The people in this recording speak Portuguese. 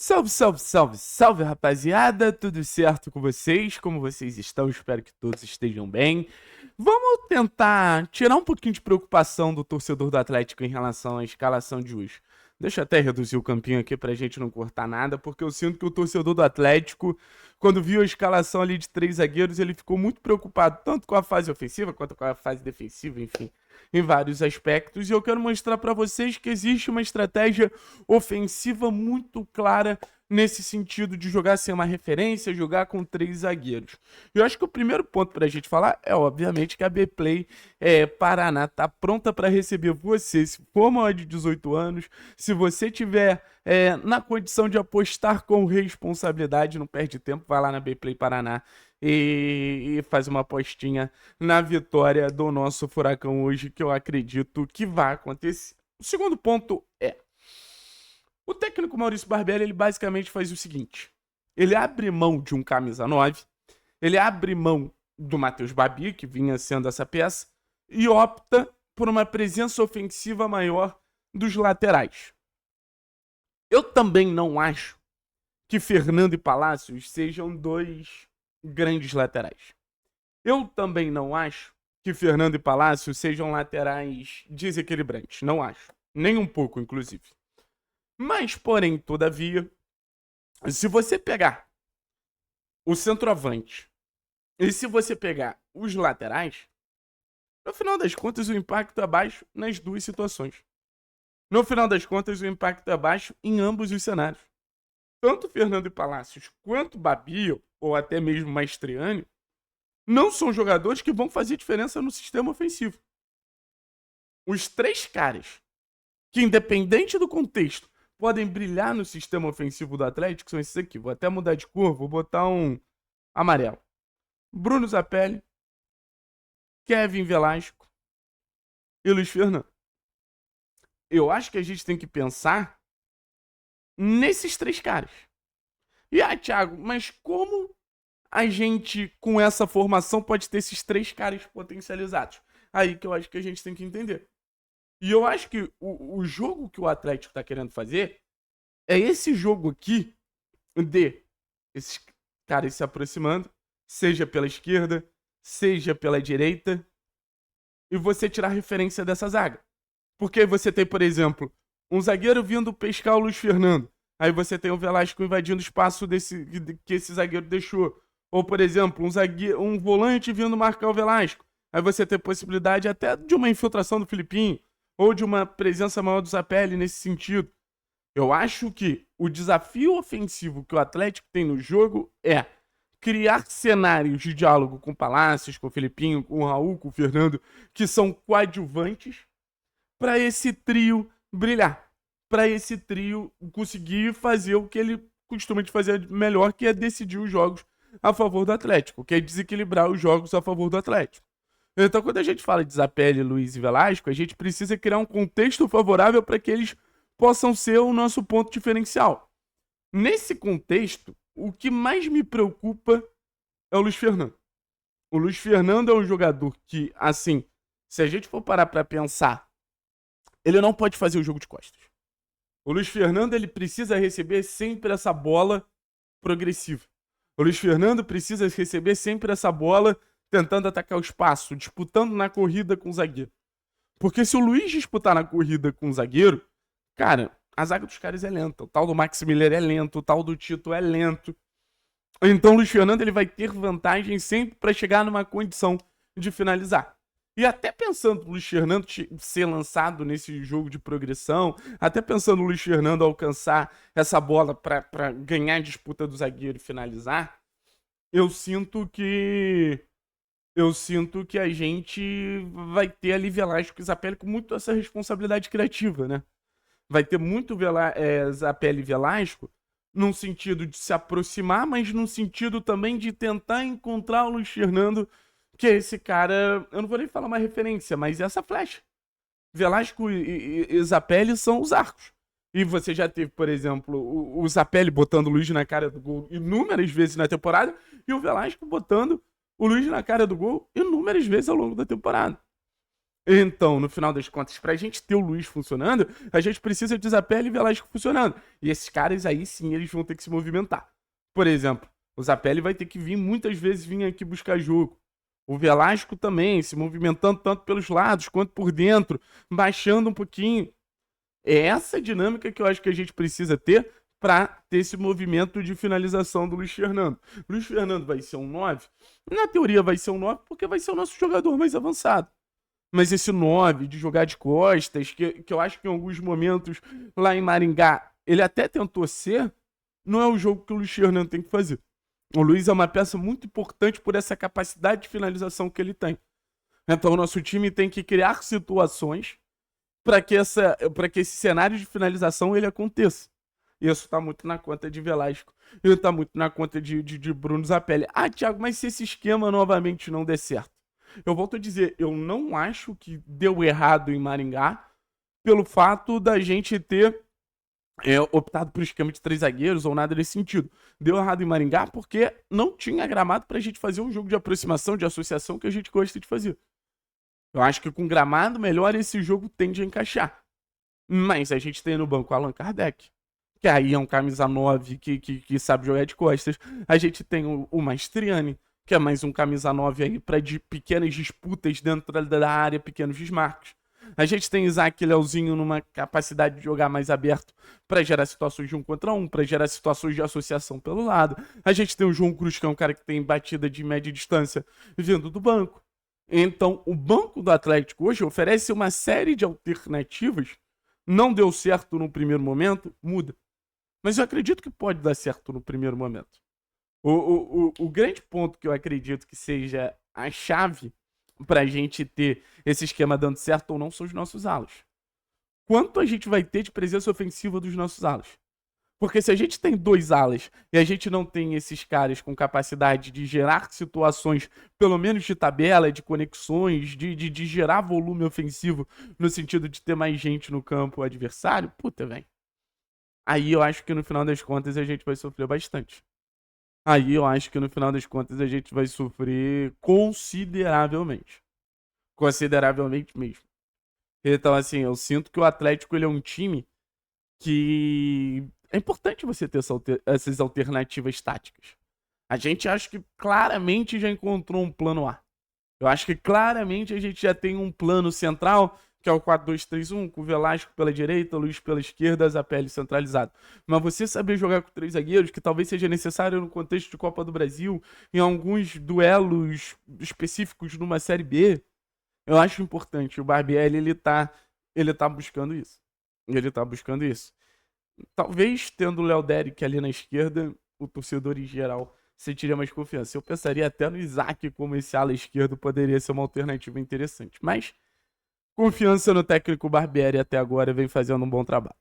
Salve, salve, salve, salve, rapaziada! Tudo certo com vocês? Como vocês estão? Espero que todos estejam bem. Vamos tentar tirar um pouquinho de preocupação do torcedor do Atlético em relação à escalação de hoje. Deixa eu até reduzir o campinho aqui pra gente não cortar nada, porque eu sinto que o torcedor do Atlético, quando viu a escalação ali de 3 zagueiros, ele ficou muito preocupado, tanto com a fase ofensiva quanto com a fase defensiva, enfim, em vários aspectos. E eu quero mostrar pra vocês que existe uma estratégia ofensiva muito clara nesse sentido de jogar sem uma referência, jogar com 3 zagueiros. Eu acho que o primeiro ponto pra gente falar é, obviamente, que a Bplay Paraná tá pronta para receber você, se for maior de 18 anos, se você tiver na condição de apostar com responsabilidade, não perde tempo, vai lá na Bplay Paraná e faz uma apostinha na vitória do nosso Furacão hoje, que eu acredito que vai acontecer. O segundo ponto é: o técnico Maurício Barbieri, ele basicamente faz o seguinte: ele abre mão de um camisa 9, ele abre mão do Matheus Babi, que vinha sendo essa peça, e opta por uma presença ofensiva maior dos laterais. Eu também não acho que Fernando e Palácios sejam dois grandes laterais. Eu também não acho que Fernando e Palácios sejam laterais desequilibrantes. Não acho. Nem um pouco, inclusive. Mas, porém, todavia, se você pegar o centroavante e se você pegar os laterais, no final das contas o impacto é baixo nas duas situações. No final das contas o impacto é baixo em ambos os cenários. Tanto Fernando e Palácios quanto Babi, ou até mesmo Mastriani, não são jogadores que vão fazer diferença no sistema ofensivo. Os três caras que, independente do contexto, podem brilhar no sistema ofensivo do Atlético são esses aqui. Vou até mudar de cor, vou botar um amarelo. Bruno Zapelli, Kevin Velasco e Luiz Fernando. Eu acho que a gente tem que pensar nesses três caras. E Thiago, mas como a gente, com essa formação, pode ter esses três caras potencializados? Aí que eu acho que a gente tem que entender. E eu acho que o jogo que o Atlético tá querendo fazer é esse jogo aqui de esses caras se aproximando, seja pela esquerda, seja pela direita, e você tirar referência dessa zaga. Porque aí você tem, por exemplo, um zagueiro vindo pescar o Luiz Fernando. Aí você tem o Velasco invadindo o espaço que esse zagueiro deixou. Ou, por exemplo, um volante vindo marcar o Velasco. Aí você tem possibilidade até de uma infiltração do Filipinho, ou de uma presença maior do Zapelli nesse sentido. Eu acho que o desafio ofensivo que o Atlético tem no jogo é criar cenários de diálogo com o Palácios, com o Filipinho, com o Raul, com o Fernando, que são coadjuvantes, para esse trio brilhar. Para esse trio conseguir fazer o que ele costuma de fazer melhor, que é decidir os jogos a favor do Atlético, que é desequilibrar os jogos a favor do Atlético. Então, quando a gente fala de Zapelli, Luiz e Velasco, a gente precisa criar um contexto favorável para que eles possam ser o nosso ponto diferencial. Nesse contexto, o que mais me preocupa é o Luiz Fernando. O Luiz Fernando é um jogador que, assim, se a gente for parar para pensar, ele não pode fazer o jogo de costas. O Luiz Fernando, ele precisa receber sempre essa bola progressiva. O Luiz Fernando precisa receber sempre essa bola tentando atacar o espaço, disputando na corrida com o zagueiro. Porque se o Luiz disputar na corrida com o zagueiro, cara, a zaga dos caras é lenta. O tal do Max Miller é lento, o tal do Tito é lento. Então o Luiz Fernando, ele vai ter vantagem sempre para chegar numa condição de finalizar. E até pensando no Luiz Fernando ser lançado nesse jogo de progressão, até pensando no Luiz Fernando alcançar essa bola para ganhar a disputa do zagueiro e finalizar, eu sinto que a gente vai ter ali Velasco e Zapelli com muito essa responsabilidade criativa, né? Vai ter muito Zapelli e Velasco num sentido de se aproximar, mas num sentido também de tentar encontrar o Luiz Fernando, que é esse cara, eu não vou nem falar uma referência, mas é essa flecha. Velasco e Zapelli são os arcos. E você já teve, por exemplo, o Zapelli botando o Luiz na cara do gol inúmeras vezes na temporada, e o Velasco botando o Luiz na cara do gol inúmeras vezes ao longo da temporada. Então, no final das contas, pra gente ter o Luiz funcionando, a gente precisa de Zapelli e Velasco funcionando. E esses caras aí sim, eles vão ter que se movimentar. Por exemplo, o Zapelli vai ter que vir muitas vezes vir aqui buscar jogo. O Velasco também, se movimentando tanto pelos lados quanto por dentro, baixando um pouquinho. É essa dinâmica que eu acho que a gente precisa ter para ter esse movimento de finalização do Luiz Fernando. O Luiz Fernando vai ser um 9? Na teoria vai ser um 9 porque vai ser o nosso jogador mais avançado. Mas esse 9 de jogar de costas, que eu acho que em alguns momentos lá em Maringá ele até tentou ser, não é o jogo que o Luiz Fernando tem que fazer. O Luiz é uma peça muito importante por essa capacidade de finalização que ele tem. Então o nosso time tem que criar situações para que esse cenário de finalização ele aconteça. Isso está muito na conta de Velasco. E está muito na conta de Bruno Zapelli. Ah, Thiago, mas se esse esquema novamente não der certo? Eu volto a dizer, eu não acho que deu errado em Maringá pelo fato da gente ter optado por esquema de 3 zagueiros ou nada nesse sentido. Deu errado em Maringá porque não tinha gramado pra gente fazer um jogo de aproximação, de associação que a gente gosta de fazer. Eu acho que com gramado melhor esse jogo tende a encaixar. Mas a gente tem no banco Allan Kardec, que aí é um camisa 9 que sabe jogar de costas. A gente tem o Mastriani, que é mais um camisa 9 aí para de pequenas disputas dentro da área, pequenos desmarques. A gente tem Isaac e Leozinho numa capacidade de jogar mais aberto para gerar situações de 1 contra 1, para gerar situações de associação pelo lado. A gente tem o João Cruz, que é um cara que tem batida de média distância vindo do banco. Então, o banco do Atlético hoje oferece uma série de alternativas. Não deu certo no primeiro momento, muda. Mas eu acredito que pode dar certo no primeiro momento. O grande ponto que eu acredito que seja a chave pra gente ter esse esquema dando certo ou não são os nossos alas. Quanto a gente vai ter de presença ofensiva dos nossos alas? Porque se a gente tem 2 alas e a gente não tem esses caras com capacidade de gerar situações, pelo menos de tabela, de conexões, de gerar volume ofensivo, no sentido de ter mais gente no campo adversário, puta, velho. Aí eu acho que no final das contas a gente vai sofrer bastante. Aí eu acho que no final das contas a gente vai sofrer consideravelmente. Consideravelmente mesmo. Então, assim, eu sinto que o Atlético ele é um time que é importante você ter essas alternativas táticas. A gente acha que claramente já encontrou um plano A. Eu acho que claramente a gente já tem um plano central, que é o 4-2-3-1, com o Velasco pela direita, o Luiz pela esquerda, Zapelli centralizado. Mas você saber jogar com 3 zagueiros, que talvez seja necessário no contexto de Copa do Brasil, em alguns duelos específicos numa Série B, eu acho importante. O Barbieri, ele tá buscando isso. Ele tá buscando isso. Talvez tendo o Léo Derek ali na esquerda, o torcedor em geral sentiria mais confiança. Eu pensaria até no Isaac como esse ala esquerdo poderia ser uma alternativa interessante. Mas confiança no técnico Barbieri até agora vem fazendo um bom trabalho.